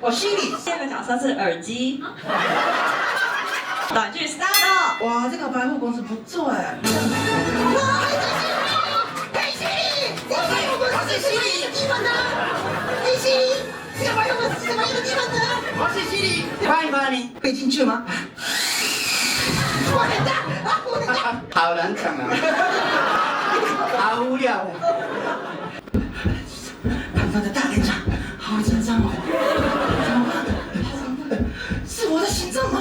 哦，犀利。第二个角色是耳机。短剧 start。哇，这个百货公司不错哎。哇，黑犀利！这个百货公司是什么一个地方呢？黑犀利，这个百货公司是什么一个地方呢？我是犀利，欢迎光临，可以进去吗？我的大，我的大，好难讲啊，好无聊哎。胖胖的大脸长，好紧张哦。怎么办？是我的心脏吗？